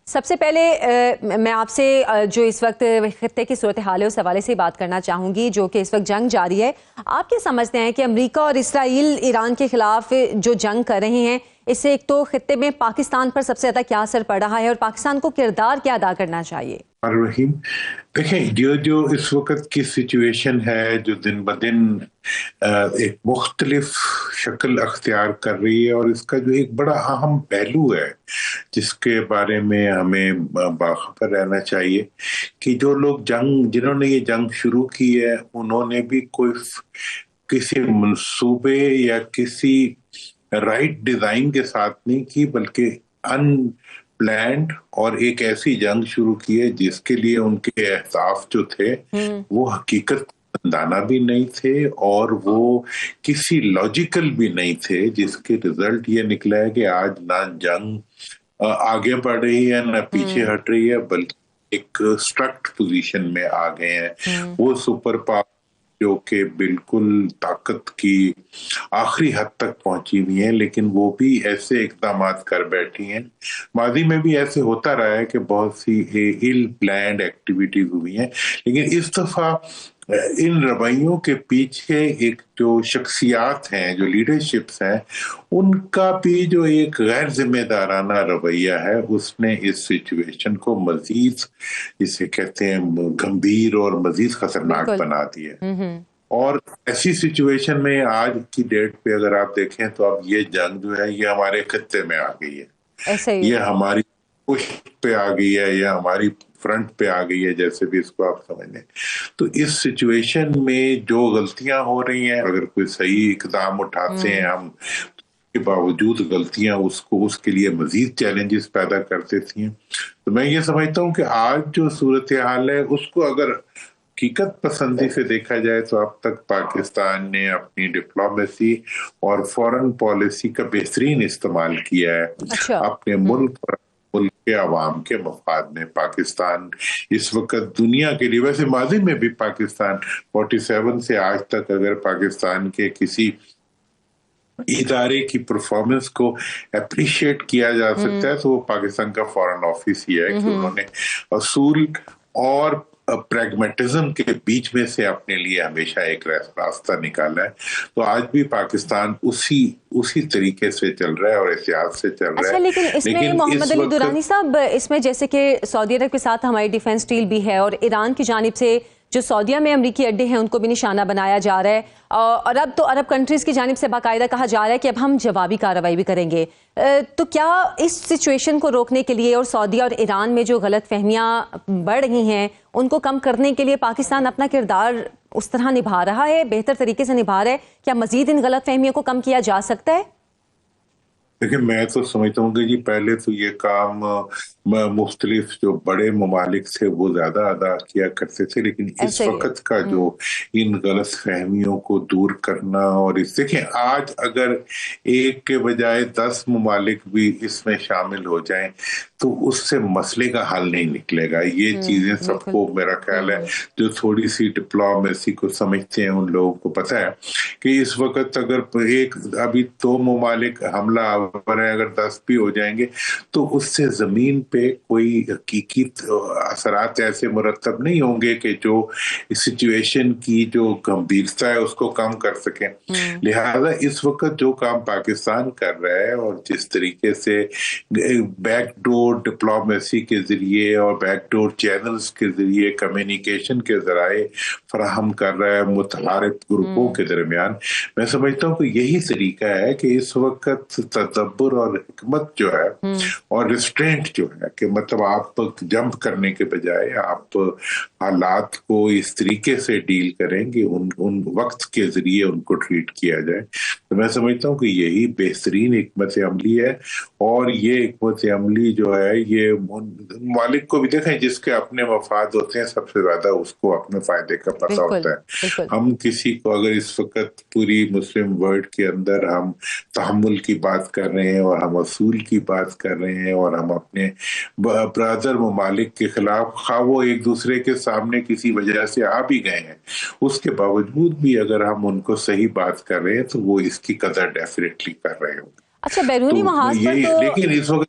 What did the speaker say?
سب سے پہلے میں آپ سے جو اس وقت خطے کی صورتحال ہے اس حوالے سے بات کرنا چاہوں گی، جو کہ اس وقت جنگ جاری ہے۔ آپ کیا سمجھتے ہیں کہ امریکہ اور اسرائیل ایران کے خلاف جو جنگ کر رہے ہیں، اس سے ایک تو خطے میں پاکستان پر سب سے زیادہ کیا اثر پڑ رہا ہے اور پاکستان کو کردار کیا ادا کرنا چاہیے؟ رحیم، دیکھیں جو اس وقت کی سچویشن ہے، جو دن بدن ایک مختلف شکل اختیار کر رہی ہے، اور اس کا جو ایک بڑا اہم پہلو ہے جس کے بارے میں ہمیں باخبر رہنا چاہیے کہ جو لوگ جنہوں نے یہ جنگ شروع کی ہے، انہوں نے بھی کسی منصوبے یا کسی رائٹ ڈیزائن کے ساتھ نہیں کی، بلکہ ان پلانڈ اور ایک ایسی جنگ شروع کی ہے جس کے لیے ان کے اہداف جو تھے وہ حقیقت دانا بھی نہیں تھے اور وہ کسی لاجیکل بھی نہیں تھے، جس کے رزلٹ یہ نکلا ہے کہ آج نہ جنگ آگے بڑھ رہی ہے نہ پیچھے ہٹ رہی ہے، بلکہ ایک اسٹرکٹ پوزیشن میں آ گئے ہیں۔ وہ سپر پاور جو کہ بالکل طاقت کی آخری حد تک پہنچی ہوئی ہیں، لیکن وہ بھی ایسے اقدامات کر بیٹھی ہیں۔ ماضی میں بھی ایسے ہوتا رہا ہے کہ بہت سی ایل پلانڈ ایکٹیویٹیز ہوئی ہیں، لیکن اس دفعہ ان رویوں کے پیچھے ایک جو شخصیات ہیں، جو لیڈرشپس ہیں، ان کا بھی جو ایک غیر ذمہ دارانہ رویہ ہے، اس نے اس سچویشن کو مزید، جسے کہتے ہیں، گمبھیر اور مزید خطرناک بنا دیا۔ اور ایسی سچویشن میں آج کی ڈیٹ پہ اگر آپ دیکھیں تو اب یہ جنگ جو ہے یہ ہمارے خطے میں آ گئی ہے، یہ ہماری پشت پہ آ گئی ہے، یا ہماری فرنٹ پہ آ گئی ہے، جیسے بھی اس کو آپ سمجھ لیں۔ تو اس سچویشن میں جو غلطیاں ہو رہی ہیں، اگر کوئی صحیح اقدام اٹھاتے ہیں ہم، کے باوجود غلطیاں اس کے لیے مزید چیلنجز پیدا کر دیتی ہیں۔ تو میں یہ سمجھتا ہوں کہ آج جو صورتحال ہے اس کو اگر حقیقت پسندی سے دیکھا جائے تو اب تک پاکستان نے اپنی ڈپلومیسی اور فورن پالیسی کا بہترین استعمال کیا ہے اپنے ملک کے عوام کے مفاد میں۔ پاکستان اس وقت دنیا کے لیے، ویسے ماضی میں بھی پاکستان 47 سے آج تک اگر پاکستان کے کسی ادارے کی پرفارمنس کو اپریشیٹ کیا جا سکتا ہے تو وہ پاکستان کا فورن آفس ہی ہے، کہ انہوں نے اصول اور پریگمیٹزم کے بیچ میں سے اپنے لیے ہمیشہ ایک راستہ نکالا ہے۔ تو آج بھی پاکستان اسی طریقے سے چل رہا ہے اور احتیاط سے چل رہا ہے۔ لیکن اس میں محمد علی درانی صاحب، اس میں جیسے کہ سعودی عرب کے ساتھ ہماری ڈیفنس ڈیل بھی ہے، اور ایران کی جانب سے جو سعودیہ میں امریکی اڈے ہیں ان کو بھی نشانہ بنایا جا رہا ہے، اور اب تو عرب کنٹریز کی جانب سے باقاعدہ کہا جا رہا ہے کہ اب ہم جوابی کارروائی بھی کریں گے۔ تو کیا اس سچویشن کو روکنے کے لیے اور سعودیہ اور ایران میں جو غلط فہمیاں بڑھ رہی ہیں ان کو کم کرنے کے لیے پاکستان اپنا کردار اس طرح نبھا رہا ہے، بہتر طریقے سے نبھا رہا ہے؟ کیا مزید ان غلط فہمیوں کو کم کیا جا سکتا ہے؟ دیکھیں، میں تو سمجھتا ہوں کہ جی پہلے تو یہ کام مختلف جو بڑے ممالک سے وہ زیادہ ادا کیا کرتے تھے، لیکن اس وقت کا جو ان غلط فہمیوں کو دور کرنا، اور دیکھیں آج اگر ایک کے بجائے 10 ممالک بھی اس میں شامل ہو جائیں تو اس سے مسئلے کا حل نہیں نکلے گا۔ یہ چیزیں سب کو، میرا خیال ہے، جو تھوڑی سی ڈپلومیسی کو سمجھتے ہیں ان لوگوں کو پتہ ہے کہ اس وقت اگر ابھی 2 ممالک حملہ آور ہیں، اگر 10 بھی ہو جائیں گے تو اس سے زمین پہ کوئی حقیقی اثرات ایسے مرتب نہیں ہوں گے کہ جو سچویشن کی جو گمبھیرتا ہے اس کو کم کر سکیں۔ لہذا اس وقت جو کام پاکستان کر رہا ہے، اور جس طریقے سے بیک ڈور ڈپلومیسی کے ذریعے اور بیک ڈور چینلز کے ذریعے کمیونیکیشن کے ذرائع فراہم کر رہا ہے متحارب گروپوں کے درمیان، میں سمجھتا ہوں کہ یہی طریقہ ہے کہ اس وقت تدبر اور حکمت جو ہے اور ریسٹرینٹ جو ہے، کہ مطلب آپ جمپ کرنے کے بجائے آپ حالات کو اس طریقے سے ڈیل کریں کہ ان وقت کے ذریعے ان کو ٹریٹ کیا جائے۔ تو میں سمجھتا ہوں کہ یہی بہترین حکمت عملی ہے، اور یہ حکمت عملی جو ہے یہ مالک کو بھی، دیکھیں جس کے اپنے مفاد ہوتے ہیں سب سے زیادہ اس کو اپنے فائدے کا پتہ ہوتا ہے۔ ہم کسی کو اگر اس وقت پوری مسلم ورلڈ کے اندر ہم تحمل کی بات کر رہے ہیں اور ہم اصول کی بات کر رہے ہیں، اور ہم اپنے برادر ممالک کے خلاف، خواہ وہ ایک دوسرے کے سامنے کسی وجہ سے آ بھی گئے ہیں، اس کے باوجود بھی اگر ہم ان کو صحیح بات کر رہے ہیں تو وہ اس کی قدر ڈیفینیٹلی کر رہے ہوں گے۔ اچھا، بیرونی محاذ پر تو لیکن اس وقت